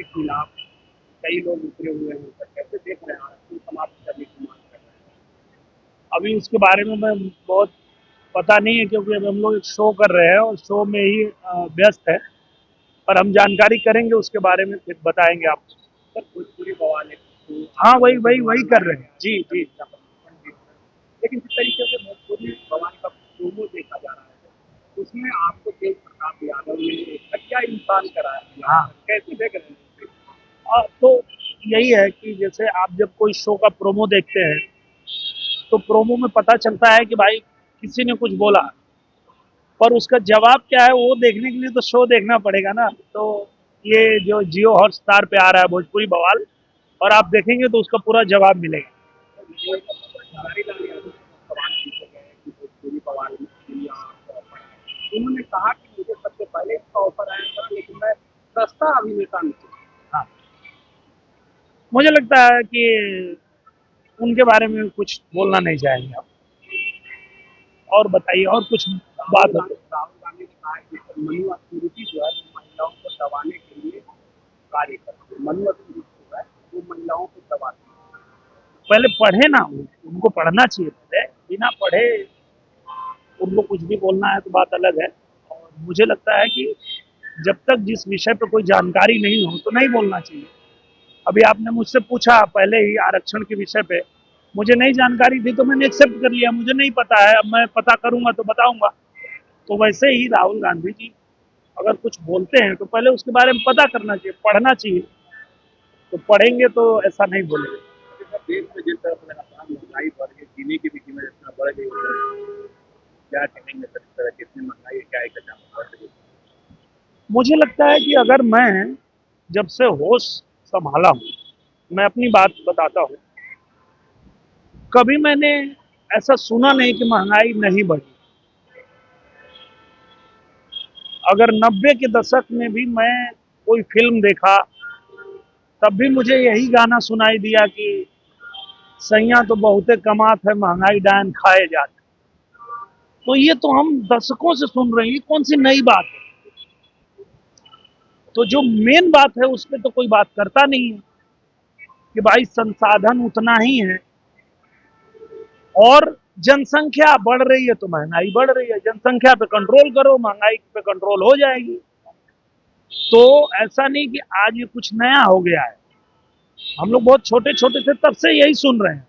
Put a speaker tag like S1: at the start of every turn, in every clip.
S1: खिलाफ कई लोग उतरे हुए हैं, तो कैसे देख रहे हैं, आरक्षण समाप्त करने की मांग कर रहे हैं।
S2: अभी उसके बारे में मैं बहुत पता नहीं है, क्योंकि अभी हम लोग एक शो कर रहे हैं और शो में ही व्यस्त है। पर हम जानकारी करेंगे उसके बारे में, फिर बताएंगे आपको।
S1: सर भोजपुरी बवाल है तो
S2: हाँ,
S1: आप
S2: वही
S1: लोगों के
S2: वही वही
S1: द्वारा
S2: कर
S1: लाया
S2: रहे हैं।
S1: गया
S2: जी
S1: है
S2: जी।
S1: समीक्षा प्रदर्शन भी है। लेकिन जिस तरीके से भोजपुरी बवाल का प्रोमो देखा जा रहा है उसमें आपको तेज प्रताप यादव ने घटिया इंसान करार दिया है,
S2: हाँ।
S1: कैसे देख रहे हैं?
S2: तो यही है कि जैसे आप जब कोई शो का प्रोमो देखते हैं, तो प्रोमो में पता चलता है कि भाई किसी ने कुछ बोला, पर उसका जवाब क्या है वो देखने के लिए तो शो देखना पड़ेगा ना। तो ये जो जियो हॉटस्टार पे आ रहा है भोजपुरी बवाल, और आप देखेंगे तो उसका पूरा जवाब मिलेगा।
S1: ये खेसारी लाल यादव से सवाल पूछे गए कि भोजपुरी बवाल के लिए आपको ऑफर आया, उन्होंने कहा कि मुझे सबसे पहले इसका ऑफर आया था, लेकिन मैं सस्ता अभिनेता नहीं हूँ।
S2: हाँ, मुझे लगता है कि उनके बारे में कुछ बोलना नहीं चाहेंगे आप। और बताइए, और कुछ बात हो तो।
S1: राहुल गांधी ने कहा है कि मनु अतिथि जो है वो महिलाओं को दबाने के लिए कार्य करते हैं। मनु अतिथि जो है वो महिलाओं को दबाते हैं।
S2: पहले पढ़े ना, उनको पढ़ना चाहिए। पहले बिना पढ़े उनको कुछ भी बोलना है तो बात अलग है। और मुझे लगता है कि जब तक जिस विषय पर कोई जानकारी नहीं हो तो नहीं बोलना चाहिए। अभी आपने मुझसे पूछा पहले ही आरक्षण के विषय पे, मुझे नहीं जानकारी थी तो मैंने एक्सेप्ट कर लिया। मुझे नहीं पता है, अब मैं पता करूंगा तो बताऊंगा। तो वैसे ही राहुल गांधी जी अगर कुछ बोलते हैं तो पहले उसके बारे में पता करना चाहिए, पढ़ना चाहिए। तो पढ़ेंगे तो ऐसा नहीं बोलेंगे।
S1: देश में जिस तरह से लगातार महंगाई बढ़ गई, जीने की भी कीमत इतना बढ़ गई है, क्या कहेंगे सर? इस तरह की इतनी महंगाई है, क्या एक बढ़ गई?
S2: मुझे लगता है कि अगर मैं जब से होश संभाला हूँ, मैं अपनी बात बताता हूँ, कभी मैंने ऐसा सुना नहीं कि महंगाई नहीं बढ़ी। अगर 90 के दशक में भी मैं कोई फिल्म देखा, तब भी मुझे यही गाना सुनाई दिया कि सैया तो बहुते कमात है, महंगाई डायन खाए जाते। तो ये तो हम दशकों से सुन रहे हैं, ये कौन सी नई बात है? तो जो मेन बात है उस पर तो कोई बात करता नहीं है कि भाई संसाधन उतना ही है, और जनसंख्या बढ़ रही है तो महंगाई बढ़ रही है। जनसंख्या पे कंट्रोल करो, महंगाई पे कंट्रोल हो जाएगी। तो ऐसा नहीं कि आज ये कुछ नया हो गया है। हम लोग बहुत छोटे छोटे थे तब से यही सुन रहे हैं।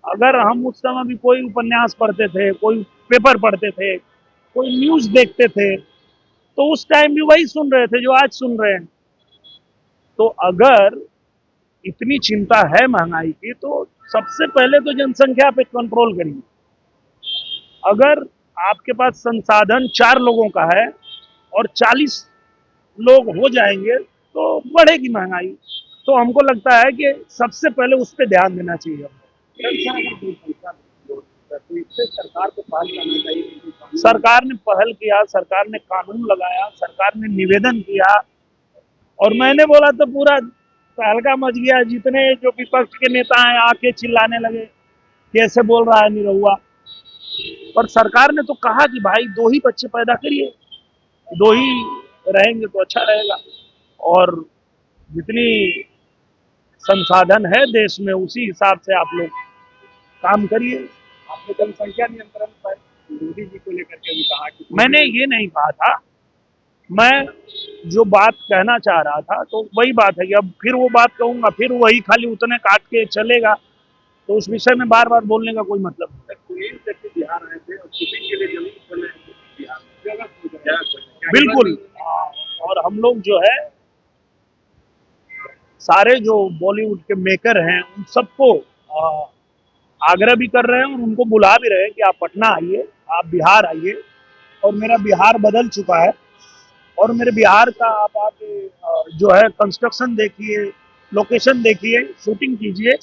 S2: अगर हम उस समय भी कोई उपन्यास पढ़ते थे, कोई पेपर पढ़ते थे, कोई न्यूज देखते थे, तो उस टाइम भी वही सुन रहे थे जो आज सुन रहे हैं। तो अगर इतनी चिंता है महंगाई की, तो सबसे पहले तो जनसंख्या पे कंट्रोल करिए। अगर आपके पास संसाधन 4 लोगों का है और 40 लोग हो जाएंगे तो बढ़ेगी महंगाई। तो हमको लगता है कि सबसे पहले उस पर ध्यान देना चाहिए हमको।
S1: तो इससे सरकार को पहल करना चाहिए कि
S2: सरकार ने पहल किया, सरकार ने कानून लगाया, सरकार ने निवेदन किया, और मैंने बोला तो पूरा तहलका मच गया। जितने जो विपक्ष के नेता हैं आके चिल्लाने लगे, कैसे बोल रहा है निरहुआ। पर सरकार ने तो कहा कि भाई 2 ही बच्चे पैदा करिए, 2 ही रहेंगे तो अच्छा रहेगा। और जितनी संसाधन है देश में उसी हिसाब से आप लोग काम करिए।
S1: आपने जनसंख्या नियंत्रण पर मोदी जी को लेकर के भी कहा कि
S2: मैंने ये नहीं कहा था, मैं जो बात कहना चाह रहा था तो वही बात है कि अब फिर वो बात कहूंगा, फिर वही खाली उतने काट के चलेगा, तो उस विषय में बार बार बोलने का कोई मतलब नहीं।
S1: सुनील शेट्टी बिहार आए थे और शूटिंग के लिए जमीन खोले बिहार में,
S2: बिल्कुल। और हम लोग जो है सारे जो बॉलीवुड के मेकर हैं उन सबको आग्रह भी कर रहे हैं और उनको बुला भी रहे हैं कि आप पटना आइए, आप बिहार आइए। और मेरा बिहार बदल चुका है, और मेरे बिहार का आप आके जो है कंस्ट्रक्शन देखिए, लोकेशन देखिए, शूटिंग कीजिए।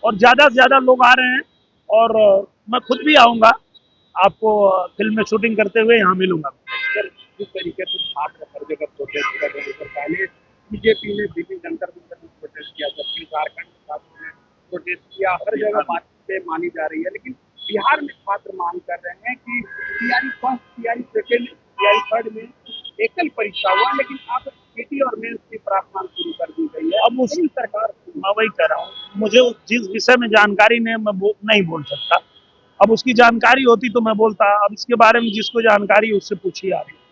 S2: और ज़्यादा से ज़्यादा लोग आ रहे हैं, और मैं खुद भी आऊँगा, आपको फिल्म में शूटिंग करते हुए यहाँ मिलूंगा।
S1: सर जिस तरीके से छात्र हर जगह प्रोटेस्ट कर रहे हैं, सर पहले बीजेपी ने दिल्ली जंतर मंतर में प्रोटेस्ट किया, जबकि झारखंड के छात्रों ने प्रोटेस्ट किया, हर जगह बातें मानी जा रही है, लेकिन बिहार में छात्र मांग कर रहे हैं कि TRE first, TRE second, TRE third में एकल परीक्षा हुआ, लेकिन आप और मेंस की प्रावधान शुरू कर दी गई है।
S2: अब उसी
S1: सरकार
S2: मैं वही कह रहा हूँ, मुझे जिस विषय में जानकारी नहीं, मैं नहीं बोल सकता। अब उसकी जानकारी होती तो मैं बोलता, अब इसके बारे में जिसको जानकारी है उससे पूछिए आप।